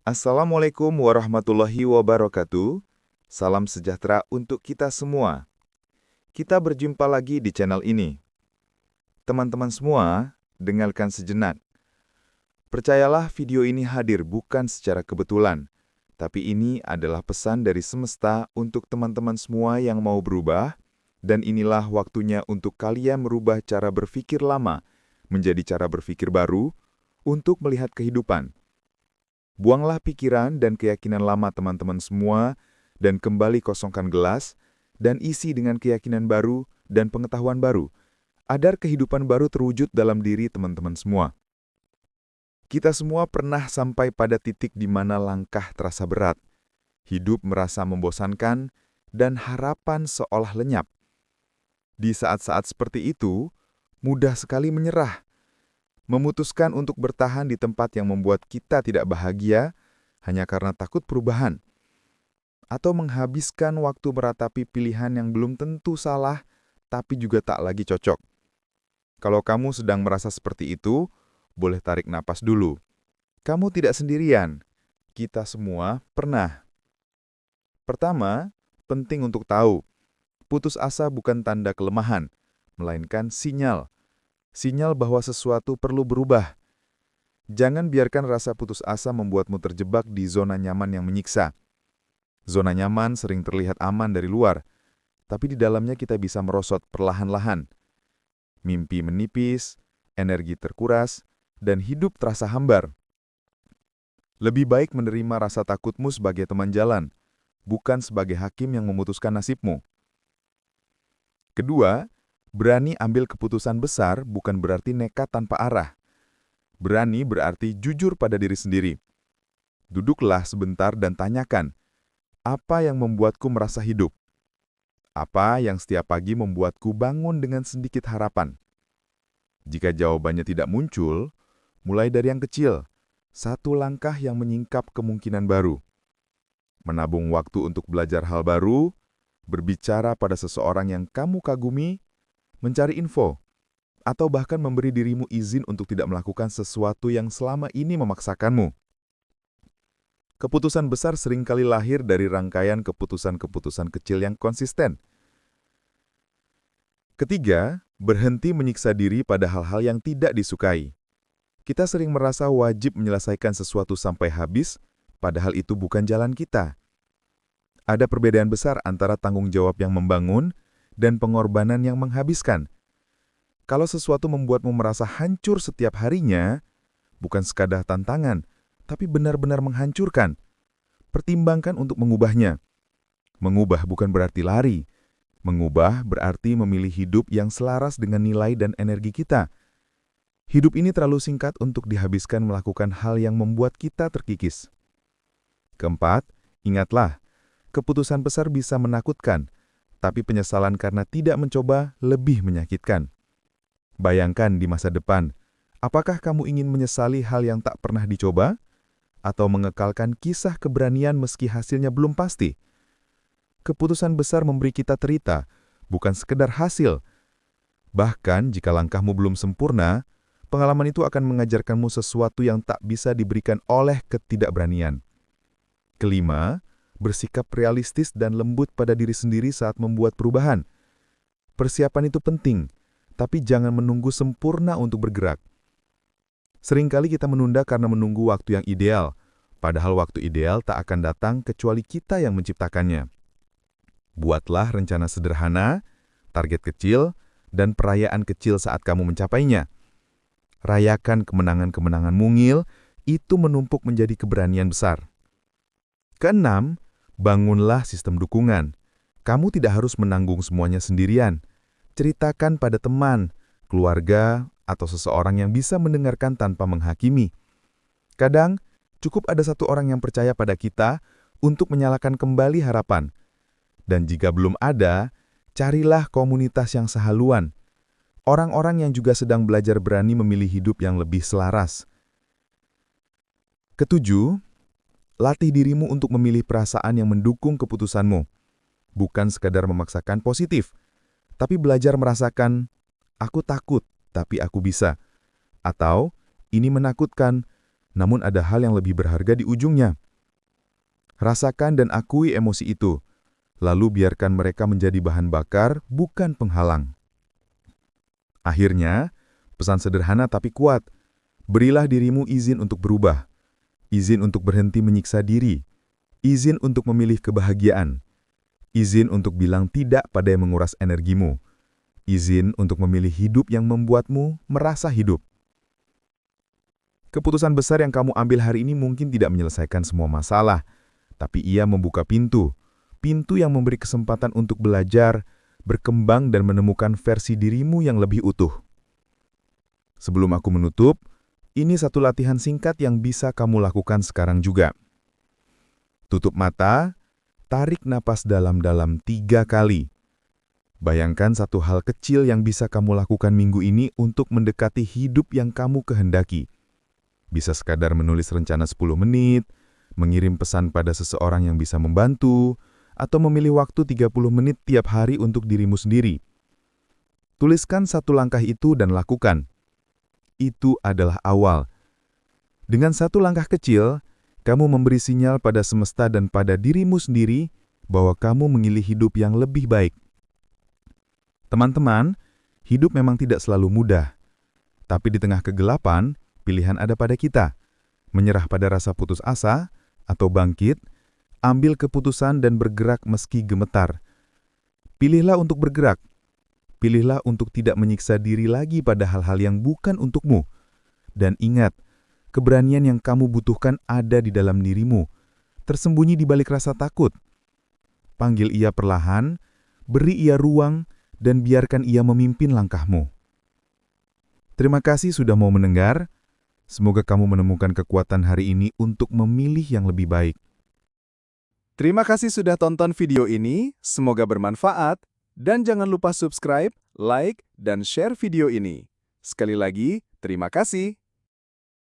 Assalamualaikum warahmatullahi wabarakatuh. Salam sejahtera untuk kita semua. Kita berjumpa lagi di channel ini. Teman-teman semua, dengarkan sejenak. Percayalah video ini hadir bukan secara kebetulan, tapi ini adalah pesan dari semesta untuk teman-teman semua yang mau berubah, dan inilah waktunya untuk kalian merubah cara berpikir lama menjadi cara berpikir baru untuk melihat kehidupan. Buanglah pikiran dan keyakinan lama teman-teman semua dan kembali kosongkan gelas dan isi dengan keyakinan baru dan pengetahuan baru, agar kehidupan baru terwujud dalam diri teman-teman semua. Kita semua pernah sampai pada titik di mana langkah terasa berat, hidup merasa membosankan, dan harapan seolah lenyap. Di saat-saat seperti itu, mudah sekali menyerah, memutuskan untuk bertahan di tempat yang membuat kita tidak bahagia hanya karena takut perubahan, atau menghabiskan waktu meratapi pilihan yang belum tentu salah, tapi juga tak lagi cocok. Kalau kamu sedang merasa seperti itu, boleh tarik napas dulu. Kamu tidak sendirian. Kita semua pernah. Pertama, penting untuk tahu, putus asa bukan tanda kelemahan, melainkan sinyal. Sinyal bahwa sesuatu perlu berubah. Jangan biarkan rasa putus asa membuatmu terjebak di zona nyaman yang menyiksa. Zona nyaman sering terlihat aman dari luar, tapi di dalamnya kita bisa merosot perlahan-lahan. Mimpi menipis, energi terkuras, dan hidup terasa hambar. Lebih baik menerima rasa takutmu sebagai teman jalan, bukan sebagai hakim yang memutuskan nasibmu. Kedua, berani ambil keputusan besar bukan berarti nekat tanpa arah. Berani berarti jujur pada diri sendiri. Duduklah sebentar dan tanyakan, apa yang membuatku merasa hidup? Apa yang setiap pagi membuatku bangun dengan sedikit harapan? Jika jawabannya tidak muncul, mulai dari yang kecil, satu langkah yang menyingkap kemungkinan baru. Menabung waktu untuk belajar hal baru, berbicara pada seseorang yang kamu kagumi, mencari info, atau bahkan memberi dirimu izin untuk tidak melakukan sesuatu yang selama ini memaksakanmu. Keputusan besar seringkali lahir dari rangkaian keputusan-keputusan kecil yang konsisten. Ketiga, berhenti menyiksa diri pada hal-hal yang tidak disukai. Kita sering merasa wajib menyelesaikan sesuatu sampai habis, padahal itu bukan jalan kita. Ada perbedaan besar antara tanggung jawab yang membangun dan pengorbanan yang menghabiskan. Kalau sesuatu membuatmu merasa hancur setiap harinya, bukan sekadar tantangan, tapi benar-benar menghancurkan. Pertimbangkan untuk mengubahnya. Mengubah bukan berarti lari. Mengubah berarti memilih hidup yang selaras dengan nilai dan energi kita. Hidup ini terlalu singkat untuk dihabiskan melakukan hal yang membuat kita terkikis. Keempat, ingatlah, keputusan besar bisa menakutkan, tapi penyesalan karena tidak mencoba lebih menyakitkan. Bayangkan di masa depan, apakah kamu ingin menyesali hal yang tak pernah dicoba? Atau mengekalkan kisah keberanian meski hasilnya belum pasti? Keputusan besar memberi kita cerita, bukan sekedar hasil. Bahkan jika langkahmu belum sempurna, pengalaman itu akan mengajarkanmu sesuatu yang tak bisa diberikan oleh ketidakberanian. Kelima, bersikap realistis dan lembut pada diri sendiri saat membuat perubahan. Persiapan itu penting, tapi jangan menunggu sempurna untuk bergerak. Seringkali kita menunda karena menunggu waktu yang ideal, padahal waktu ideal tak akan datang kecuali kita yang menciptakannya. Buatlah rencana sederhana, target kecil, dan perayaan kecil saat kamu mencapainya. Rayakan kemenangan-kemenangan mungil, itu menumpuk menjadi keberanian besar. Keenam, bangunlah sistem dukungan. Kamu tidak harus menanggung semuanya sendirian. Ceritakan pada teman, keluarga, atau seseorang yang bisa mendengarkan tanpa menghakimi. Kadang, cukup ada satu orang yang percaya pada kita untuk menyalakan kembali harapan. Dan jika belum ada, carilah komunitas yang sehaluan. Orang-orang yang juga sedang belajar berani memilih hidup yang lebih selaras. Ketujuh, latih dirimu untuk memilih perasaan yang mendukung keputusanmu. Bukan sekadar memaksakan positif, tapi belajar merasakan, aku takut, tapi aku bisa. Atau, ini menakutkan, namun ada hal yang lebih berharga di ujungnya. Rasakan dan akui emosi itu, lalu biarkan mereka menjadi bahan bakar, bukan penghalang. Akhirnya, pesan sederhana tapi kuat. Berilah dirimu izin untuk berubah, izin untuk berhenti menyiksa diri, izin untuk memilih kebahagiaan, izin untuk bilang tidak pada yang menguras energimu, izin untuk memilih hidup yang membuatmu merasa hidup. Keputusan besar yang kamu ambil hari ini mungkin tidak menyelesaikan semua masalah, tapi ia membuka pintu yang memberi kesempatan untuk belajar, berkembang dan menemukan versi dirimu yang lebih utuh. Sebelum aku menutup, ini satu latihan singkat yang bisa kamu lakukan sekarang juga. Tutup mata, tarik napas dalam-dalam 3 kali. Bayangkan satu hal kecil yang bisa kamu lakukan minggu ini untuk mendekati hidup yang kamu kehendaki. Bisa sekadar menulis rencana 10 menit, mengirim pesan pada seseorang yang bisa membantu, atau memilih waktu 30 menit tiap hari untuk dirimu sendiri. Tuliskan satu langkah itu dan lakukan. Itu adalah awal. Dengan satu langkah kecil, kamu memberi sinyal pada semesta dan pada dirimu sendiri bahwa kamu memilih hidup yang lebih baik. Teman-teman, hidup memang tidak selalu mudah. Tapi di tengah kegelapan, pilihan ada pada kita. Menyerah pada rasa putus asa, atau bangkit, ambil keputusan dan bergerak meski gemetar. Pilihlah untuk bergerak. Pilihlah untuk tidak menyiksa diri lagi pada hal-hal yang bukan untukmu. Dan ingat, keberanian yang kamu butuhkan ada di dalam dirimu, tersembunyi di balik rasa takut. Panggil ia perlahan, beri ia ruang, dan biarkan ia memimpin langkahmu. Terima kasih sudah mau mendengar. Semoga kamu menemukan kekuatan hari ini untuk memilih yang lebih baik. Terima kasih sudah tonton video ini, semoga bermanfaat. Dan jangan lupa subscribe, like, dan share video ini. Sekali lagi, terima kasih.